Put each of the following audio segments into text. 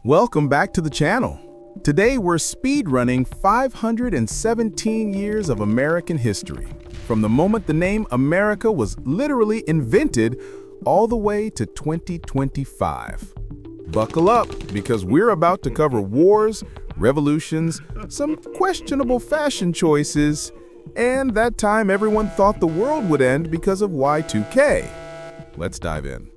Welcome back to the channel. Today we're speedrunning 517 years of American history, from the moment the name America was literally invented all the way to 2025. Buckle up, because we're about to cover wars, revolutions, some questionable fashion choices, and that time everyone thought the world would end because of Y2K. Let's dive in.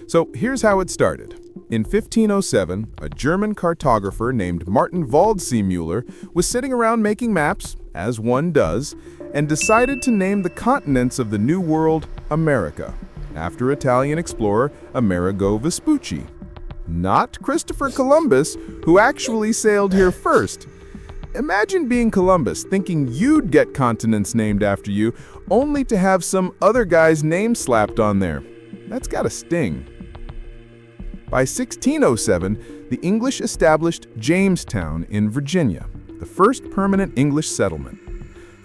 So here's how it started. In 1507, a German cartographer named Martin Waldseemüller was sitting around making maps, as one does, and decided to name the continents of the New World America, after Italian explorer Amerigo Vespucci. Not Christopher Columbus, who actually sailed here first. Imagine being Columbus, thinking you'd get continents named after you, only to have some other guy's name slapped on there. That's gotta sting. By 1607, the English established Jamestown in Virginia, the first permanent English settlement.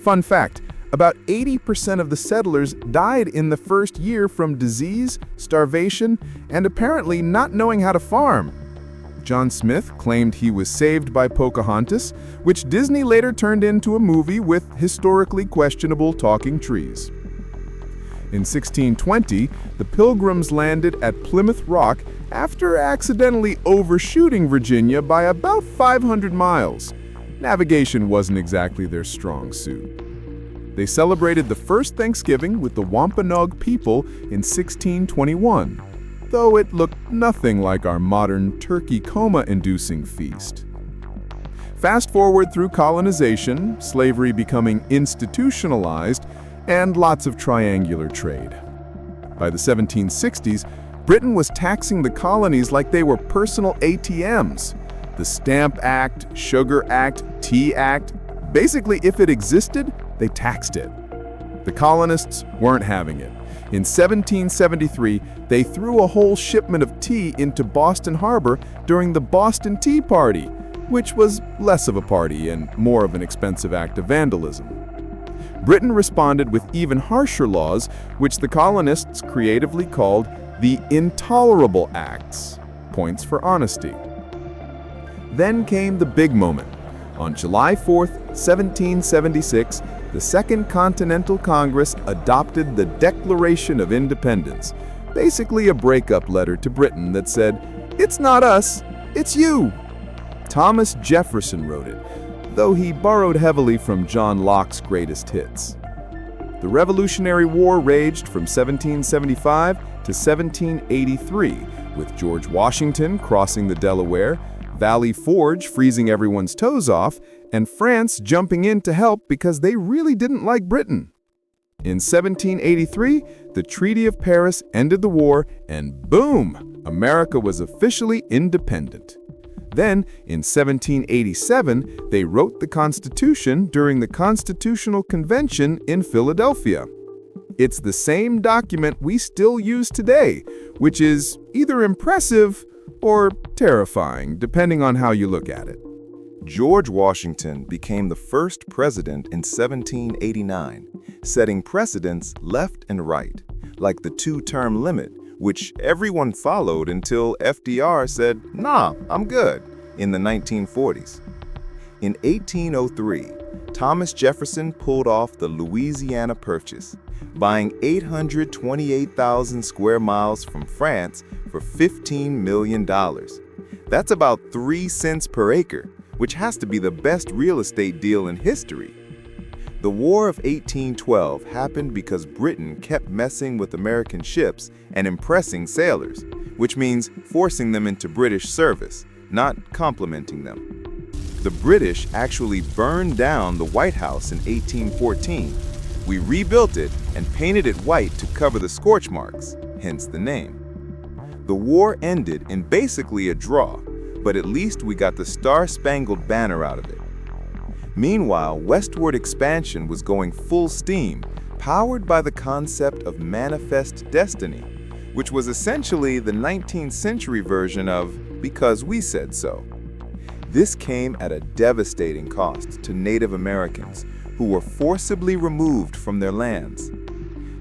Fun fact, about 80% of the settlers died in the first year from disease, starvation, and apparently not knowing how to farm. John Smith claimed he was saved by Pocahontas, which Disney later turned into a movie with historically questionable talking trees. In 1620, the Pilgrims landed at Plymouth Rock after accidentally overshooting Virginia by about 500 miles. Navigation wasn't exactly their strong suit. They celebrated the first Thanksgiving with the Wampanoag people in 1621, though it looked nothing like our modern turkey coma-inducing feast. Fast forward through colonization, slavery becoming institutionalized, and lots of triangular trade. By the 1760s, Britain was taxing the colonies like they were personal ATMs. The Stamp Act, Sugar Act, Tea Act, basically if it existed, they taxed it. The colonists weren't having it. In 1773, they threw a whole shipment of tea into Boston Harbor during the Boston Tea Party, which was less of a party and more of an expensive act of vandalism. Britain responded with even harsher laws, which the colonists creatively called the Intolerable Acts, points for honesty. Then came the big moment. On July 4, 1776, the Second Continental Congress adopted the Declaration of Independence, basically a breakup letter to Britain that said, "It's not us, it's you." Thomas Jefferson wrote it, though he borrowed heavily from John Locke's greatest hits. The Revolutionary War raged from 1775 to 1783, with George Washington crossing the Delaware, Valley Forge freezing everyone's toes off, and France jumping in to help because they really didn't like Britain. In 1783, the Treaty of Paris ended the war, and boom, America was officially independent. Then, in 1787, they wrote the Constitution during the Constitutional Convention in Philadelphia. It's the same document we still use today, which is either impressive or terrifying, depending on how you look at it. George Washington became the first president in 1789, setting precedents left and right, like the two-term limit, which everyone followed until FDR said, "Nah, I'm good," in the 1940s. In 1803, Thomas Jefferson pulled off the Louisiana Purchase, buying 828,000 square miles from France for $15 million. That's about 3 cents per acre, which has to be the best real estate deal in history. The War of 1812 happened because Britain kept messing with American ships and impressing sailors, which means forcing them into British service, not complimenting them. The British actually burned down the White House in 1814. We rebuilt it and painted it white to cover the scorch marks, hence the name. The war ended in basically a draw, but at least we got the Star-Spangled Banner out of it. Meanwhile, westward expansion was going full steam, powered by the concept of manifest destiny, which was essentially the 19th century version of "because we said so." This came at a devastating cost to Native Americans, who were forcibly removed from their lands.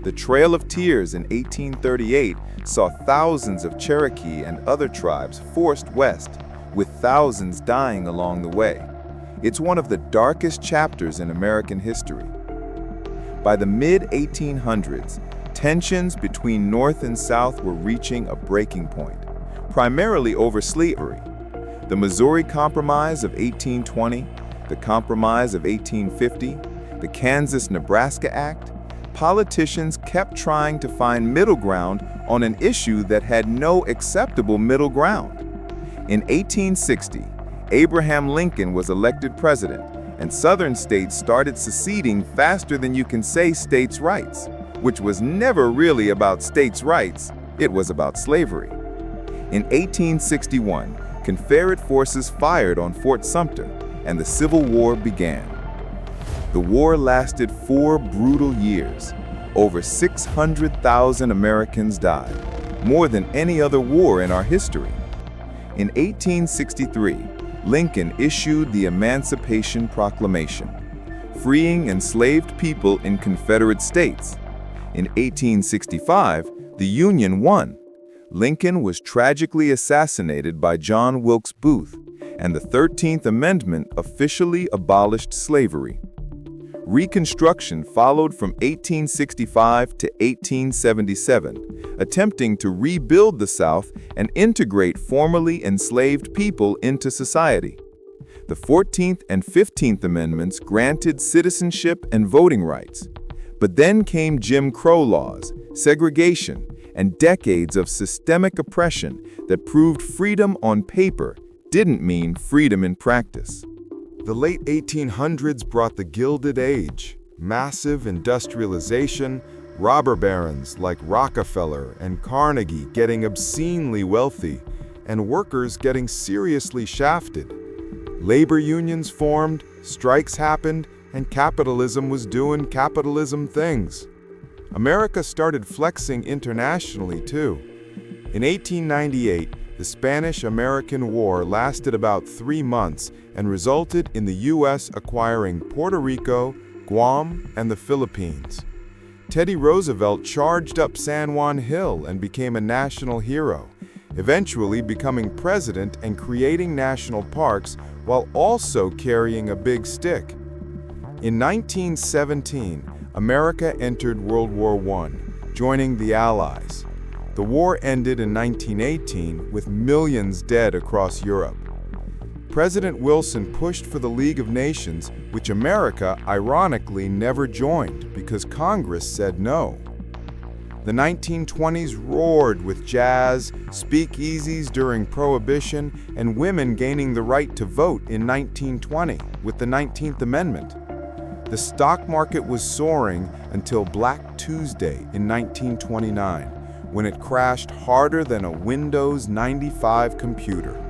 The Trail of Tears in 1838 saw thousands of Cherokee and other tribes forced west, with thousands dying along the way. It's one of the darkest chapters in American history. By the mid-1800s, tensions between North and South were reaching a breaking point, primarily over slavery. The Missouri Compromise of 1820, the Compromise of 1850, the Kansas-Nebraska Act, politicians kept trying to find middle ground on an issue that had no acceptable middle ground. In 1860, Abraham Lincoln was elected president, and Southern states started seceding faster than you can say states' rights, which was never really about states' rights, it was about slavery. In 1861, Confederate forces fired on Fort Sumter, and the Civil War began. The war lasted 4 brutal years. Over 600,000 Americans died, more than any other war in our history. In 1863, Lincoln issued the Emancipation Proclamation, freeing enslaved people in Confederate states. In 1865, the Union won. Lincoln was tragically assassinated by John Wilkes Booth, and the 13th Amendment officially abolished slavery. Reconstruction followed from 1865 to 1877, attempting to rebuild the South and integrate formerly enslaved people into society. The 14th and 15th Amendments granted citizenship and voting rights. But then came Jim Crow laws, segregation, and decades of systemic oppression that proved freedom on paper didn't mean freedom in practice. The late 1800s brought the Gilded Age, massive industrialization, robber barons like Rockefeller and Carnegie getting obscenely wealthy, and workers getting seriously shafted. Labor unions formed, strikes happened, and capitalism was doing capitalism things. America started flexing internationally too. In 1898, the Spanish-American War lasted about 3 months and resulted in the U.S. acquiring Puerto Rico, Guam, and the Philippines. Teddy Roosevelt charged up San Juan Hill and became a national hero, eventually becoming president and creating national parks while also carrying a big stick. In 1917, America entered World War I, joining the Allies. The war ended in 1918 with millions dead across Europe. President Wilson pushed for the League of Nations, which America ironically never joined because Congress said no. The 1920s roared with jazz, speakeasies during Prohibition, and women gaining the right to vote in 1920 with the 19th Amendment. The stock market was soaring until Black Tuesday in 1929, when it crashed harder than a Windows 95 computer.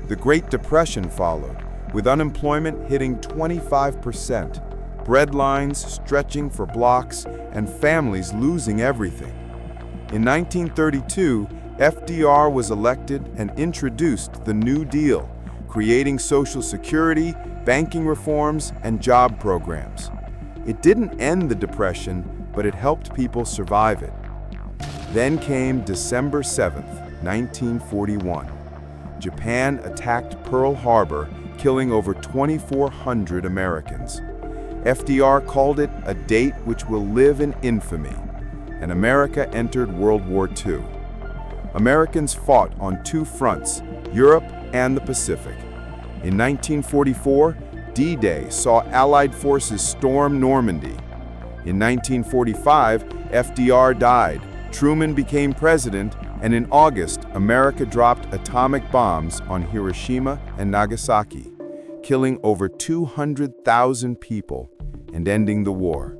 The Great Depression followed, with unemployment hitting 25%, bread lines stretching for blocks, and families losing everything. In 1932, FDR was elected and introduced the New Deal, creating Social Security, banking reforms, and job programs. It didn't end the Depression, but it helped people survive it. Then came December 7th, 1941. Japan attacked Pearl Harbor, killing over 2,400 Americans. FDR called it a date which will live in infamy, and America entered World War II. Americans fought on 2 fronts, Europe and the Pacific. In 1944, D-Day saw Allied forces storm Normandy. In 1945, FDR died, Truman became president, and in August, America dropped atomic bombs on Hiroshima and Nagasaki, killing over 200,000 people and ending the war.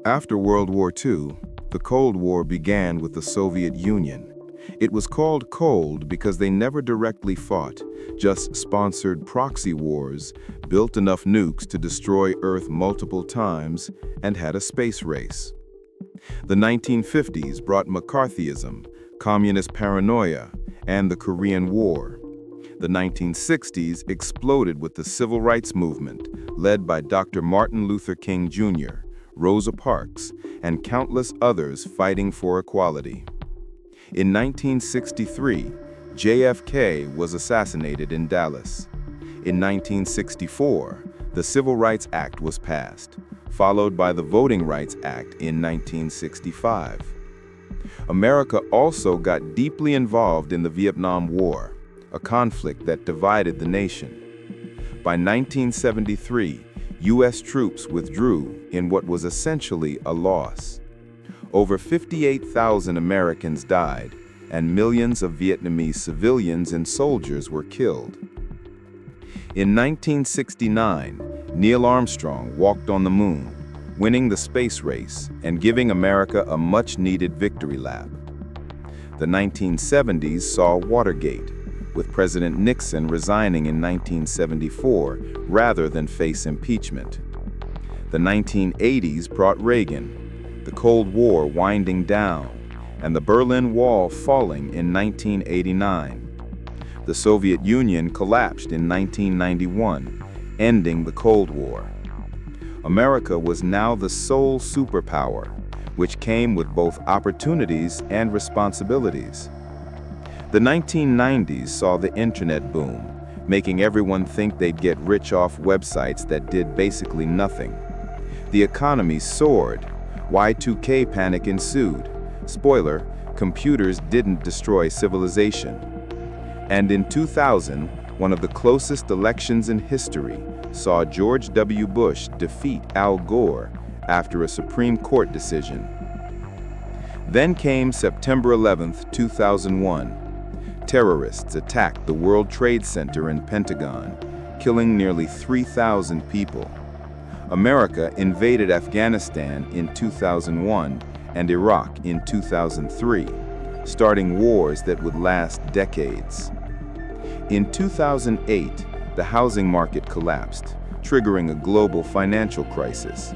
After World War II, the Cold War began with the Soviet Union. It was called cold because they never directly fought, just sponsored proxy wars, built enough nukes to destroy Earth multiple times, and had a space race. The 1950s brought McCarthyism, communist paranoia, and the Korean War. The 1960s exploded with the Civil Rights Movement, led by Dr. Martin Luther King Jr., Rosa Parks, and countless others fighting for equality. In 1963, JFK was assassinated in Dallas. In 1964, the Civil Rights Act was passed, followed by the Voting Rights Act in 1965. America also got deeply involved in the Vietnam War, a conflict that divided the nation. By 1973, U.S. troops withdrew in what was essentially a loss. Over 58,000 Americans died, and millions of Vietnamese civilians and soldiers were killed. In 1969, Neil Armstrong walked on the moon, winning the space race and giving America a much-needed victory lap. The 1970s saw Watergate, with President Nixon resigning in 1974 rather than face impeachment. The 1980s brought Reagan, the Cold War winding down, and the Berlin Wall falling in 1989. The Soviet Union collapsed in 1991, ending the Cold War. America was now the sole superpower, which came with both opportunities and responsibilities. The 1990s saw the internet boom, making everyone think they'd get rich off websites that did basically nothing. The economy soared. Y2K panic ensued. Spoiler, computers didn't destroy civilization. And in 2000, one of the closest elections in history saw George W. Bush defeat Al Gore after a Supreme Court decision. Then came September 11, 2001. Terrorists attacked the World Trade Center and Pentagon, killing nearly 3,000 people. America invaded Afghanistan in 2001 and Iraq in 2003, starting wars that would last decades. In 2008, the housing market collapsed, triggering a global financial crisis.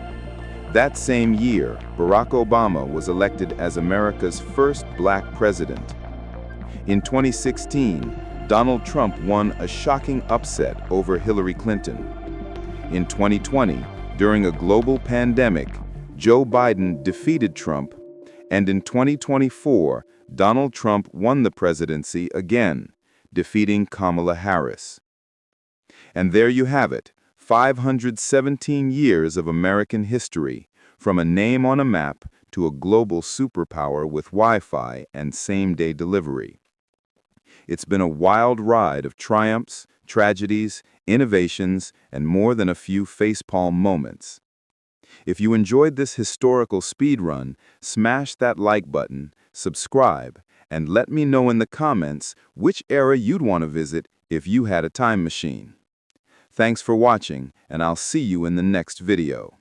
That same year, Barack Obama was elected as America's first black president. In 2016, Donald Trump won a shocking upset over Hillary Clinton. In 2020, during a global pandemic, Joe Biden defeated Trump, and in 2024, Donald Trump won the presidency again, defeating Kamala Harris. And there you have it, 517 years of American history, from a name on a map to a global superpower with Wi-Fi and same-day delivery. It's been a wild ride of triumphs, tragedies, innovations, and more than a few facepalm moments. If you enjoyed this historical speedrun, smash that like button, subscribe, and let me know in the comments which era you'd want to visit if you had a time machine. Thanks for watching, and I'll see you in the next video.